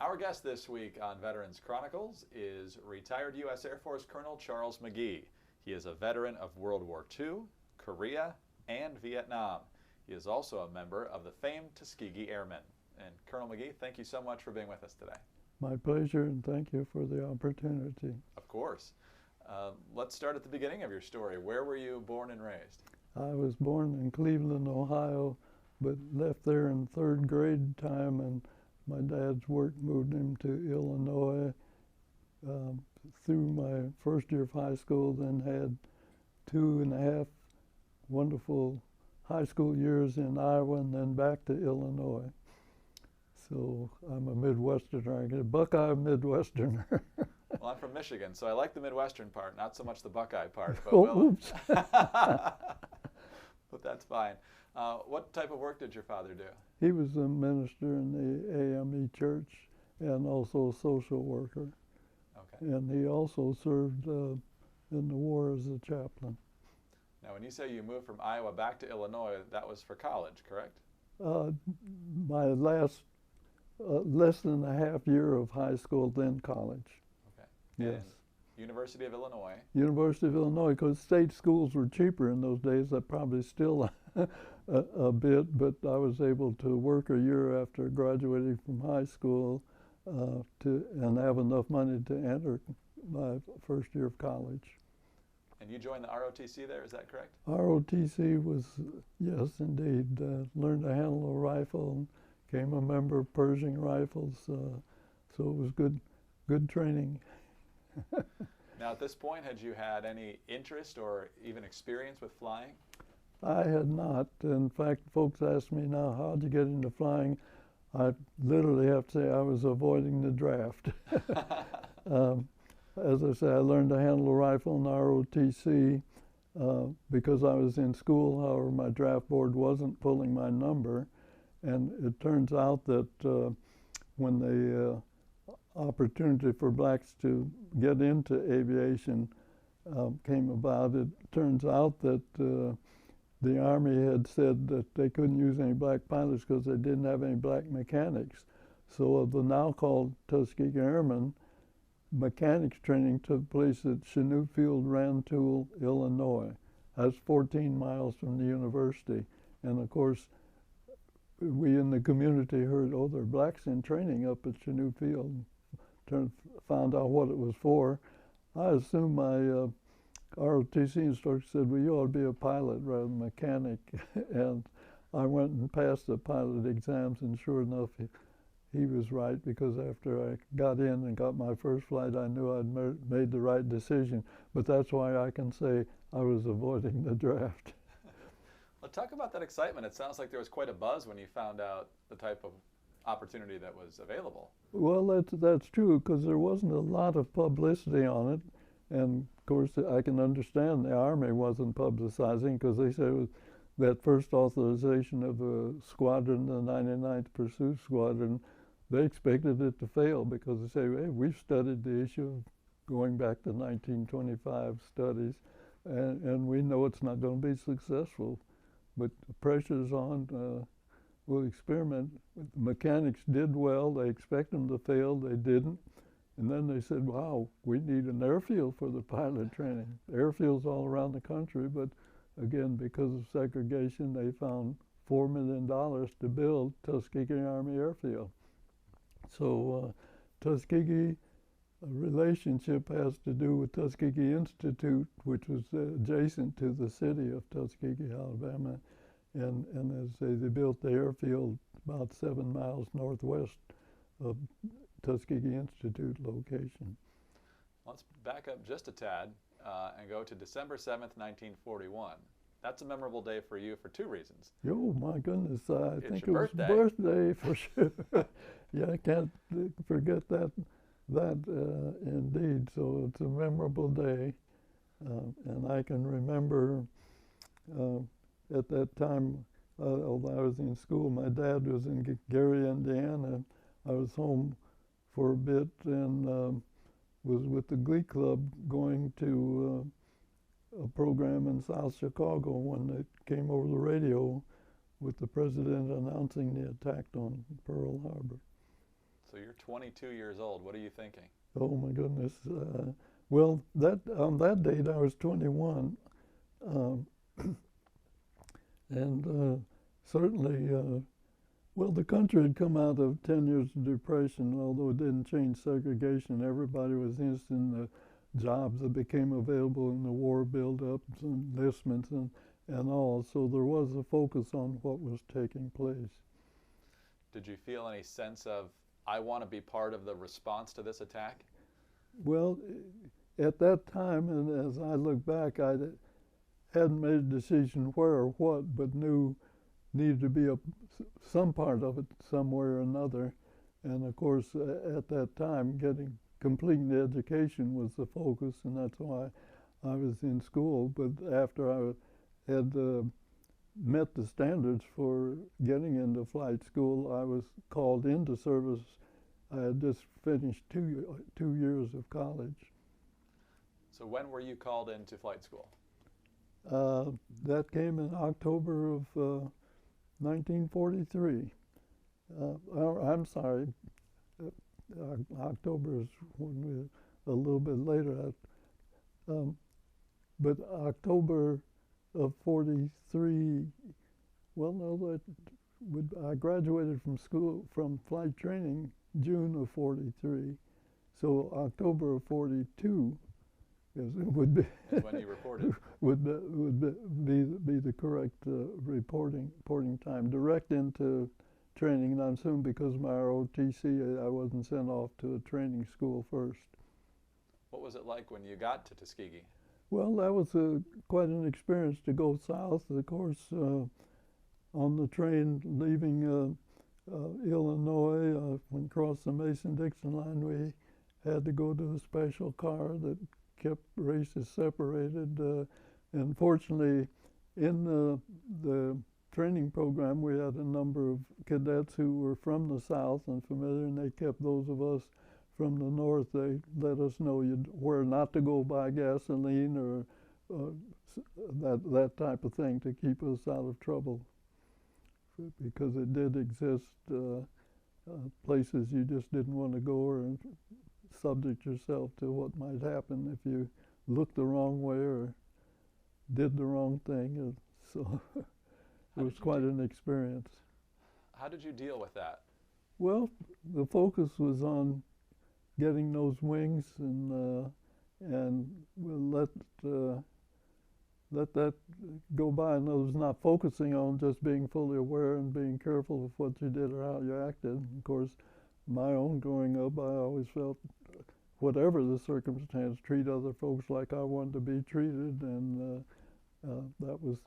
Our guest this week on Veterans Chronicles is retired U.S. Air Force Colonel Charles McGee. He is a veteran of World War II, Korea, and Vietnam. He is also a member of the famed Tuskegee Airmen. And Colonel McGee, thank you so much for being with us today. My pleasure, and thank you for the opportunity. Of course. Let's start at the beginning of your story. Where were you born and raised? I was born in Cleveland, Ohio, but left there in third grade time, and my dad's work moved him to Illinois through my first year of high school, then had 2.5 wonderful high school years in Iowa, and then back to Illinois. So I'm a Midwesterner, a Buckeye Midwesterner. Well, I'm from Michigan, so I like the Midwestern part, not so much the Buckeye part. But Oops. But that's fine. What type of work did your father do? He was a minister in the AME church and also a social worker. Okay. And he also served in the war as a chaplain. Now, when you say you moved from Iowa back to Illinois, that was for college, correct? My last less than a half year of high school, then college. Okay. Yes. And University of Illinois. University of Illinois, because state schools were cheaper in those days. That probably still a bit, but I was able to work a year after graduating from high school and have enough money to enter my first year of college. And you joined the ROTC there, is that correct? ROTC was, yes, indeed. Learned to handle a rifle and became a member of Pershing Rifles, so it was good training. Now, at this point, had you had any interest or even experience with flying? I had not. In fact, folks ask me now, how'd you get into flying? I literally have to say I was avoiding the draft. As I say, I learned to handle a rifle in ROTC because I was in school. However, my draft board wasn't pulling my number. And it turns out that when the opportunity for blacks to get into aviation came about, it turns out that the Army had said that they couldn't use any black pilots because they didn't have any black mechanics. So the now called Tuskegee Airmen, mechanics training took place at Chanute Field, Rantoul, Illinois. That's 14 miles from the university. And of course, we in the community heard, oh, there are blacks in training up at Chanute Field. Found out what it was for. I assumed my ROTC instructor said, well, you ought to be a pilot rather than a mechanic. And I went and passed the pilot exams, and sure enough, he was right, because after I got in and got my first flight, I knew I'd made the right decision. But that's why I can say I was avoiding the draft. Well, talk about that excitement. It sounds like there was quite a buzz when you found out the type of opportunity that was available. Well, that's true, because there wasn't a lot of publicity on it. And of course, I can understand the Army wasn't publicizing, because they said it was that first authorization of the squadron, the 99th Pursuit Squadron, they expected it to fail, because they say, hey, we've studied the issue of going back to 1925 studies, and we know it's not going to be successful. But the pressure's on. We'll experiment. The mechanics did well. They expect them to fail. They didn't. And then they said, wow, we need an airfield for the pilot training. Airfields all around the country, but again, because of segregation, they found $4 million to build Tuskegee Army Airfield. So Tuskegee relationship has to do with Tuskegee Institute, which was adjacent to the city of Tuskegee, Alabama. And as they built the airfield about 7 miles northwest of Tuskegee Institute location. Let's back up just a tad and go to December 7th, 1941. That's a memorable day for you for two reasons. Oh my goodness, I It's think it your was birthday. birthday for sure. Yeah, I can't forget that indeed. So it's a memorable day. And I can remember at that time, although I was in school, my dad was in Gary, Indiana. I was home for a bit and was with the Glee Club going to a program in South Chicago when it came over the radio with the president announcing the attack on Pearl Harbor. So you're 22 years old. What are you thinking? Oh my goodness. Well, on that date I was 21, um, and certainly, well, the country had come out of 10 years of depression. Although it didn't change segregation, everybody was interested in the jobs that became available in the war buildups and enlistments and all. So there was a focus on what was taking place. Did you feel any sense of, I want to be part of the response to this attack? Well, at that time, and as I look back, I hadn't made a decision where or what, but knew needed to be some part of it somewhere or another. And of course, at that time, completing the education was the focus, and that's why I was in school. But after I had met the standards for getting into flight school, I was called into service. I had just finished two years of college. So when were you called into flight school? That came in October of 1943. I'm sorry, October is when a little bit later. But October of 43, well, no, I graduated from school, from flight training, June of 43. So October of 42 would be is when you reported. would be the correct reporting time. Direct into training, and I'm assuming because of my ROTC, I wasn't sent off to a training school first. What was it like when you got to Tuskegee? Well, that was quite an experience to go south. Of course, on the train leaving Illinois, when across the Mason-Dixon line, we had to go to a special car that kept races separated. And fortunately, in the training program, we had a number of cadets who were from the South and familiar, and they kept those of us from the North. They let us know where not to go buy gasoline or that type of thing to keep us out of trouble, because it did exist places you just didn't want to go or subject yourself to what might happen if you looked the wrong way or did the wrong thing. So it was quite an experience. How did you deal with that? Well, the focus was on getting those wings, and we'll let that go by. And I was not focusing on just being fully aware and being careful of what you did or how you acted. Of course, my own growing up, I always felt, whatever the circumstance, treat other folks like I wanted to be treated, and that was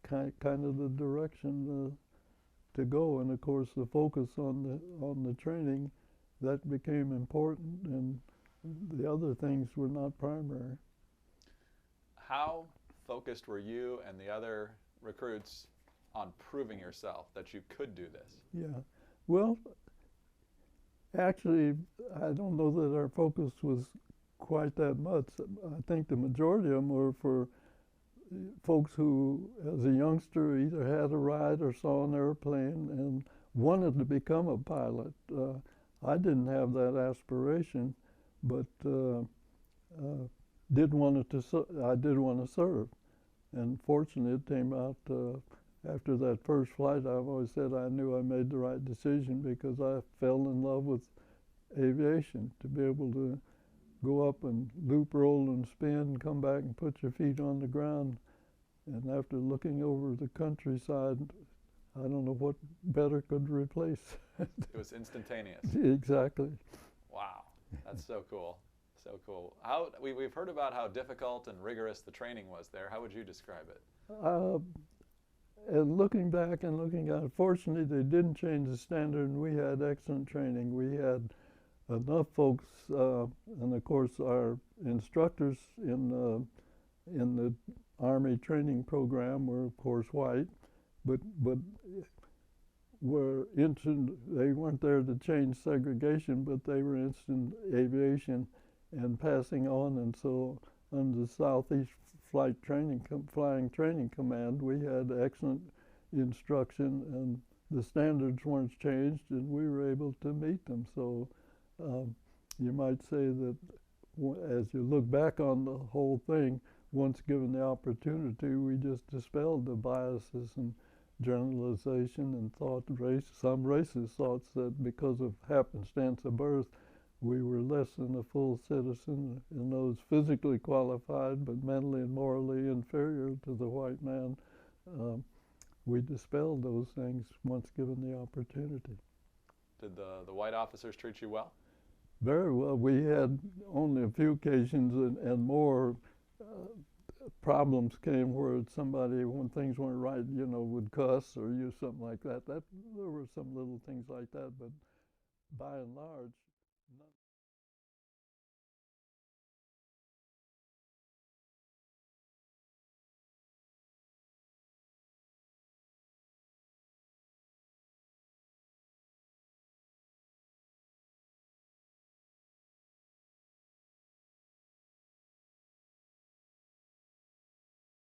kind of the direction to go. And of course, the focus on the training, that became important, and the other things were not primary. How focused were you and the other recruits on proving yourself that you could do this? Yeah, well, actually, I don't know that our focus was quite that much. I think the majority of them were for folks who, as a youngster, either had a ride or saw an airplane and wanted to become a pilot. I didn't have that aspiration, but I did want to serve. And fortunately, it came out after that first flight. I've always said I knew I made the right decision, because I fell in love with aviation. To be able to go up and loop, roll, and spin, come back and put your feet on the ground. And after looking over the countryside, I don't know what better could replace. It was instantaneous. Exactly. Wow, that's so cool. So cool. We've heard about how difficult and rigorous the training was there. How would you describe it? And looking back and looking at it, fortunately, they didn't change the standard, and we had excellent training. We had enough folks, and of course, our instructors in the Army training program were, of course, white, but were interested. They weren't there to change segregation, but they were interested in aviation and passing on. And so, under the Southeast Flying Training Command, we had excellent instruction, and the standards weren't changed, and we were able to meet them. So you might say that as you look back on the whole thing, once given the opportunity, we just dispelled the biases and generalization and thought some races thought that because of happenstance of birth, we were less than a full citizen, and those physically qualified but mentally and morally inferior to the white man. We dispelled those things once given the opportunity. Did the white officers treat you well? Very well. We had only a few occasions, and more problems came where somebody, when things weren't right, would cuss or use something like that. There were some little things like that, but by and large, none.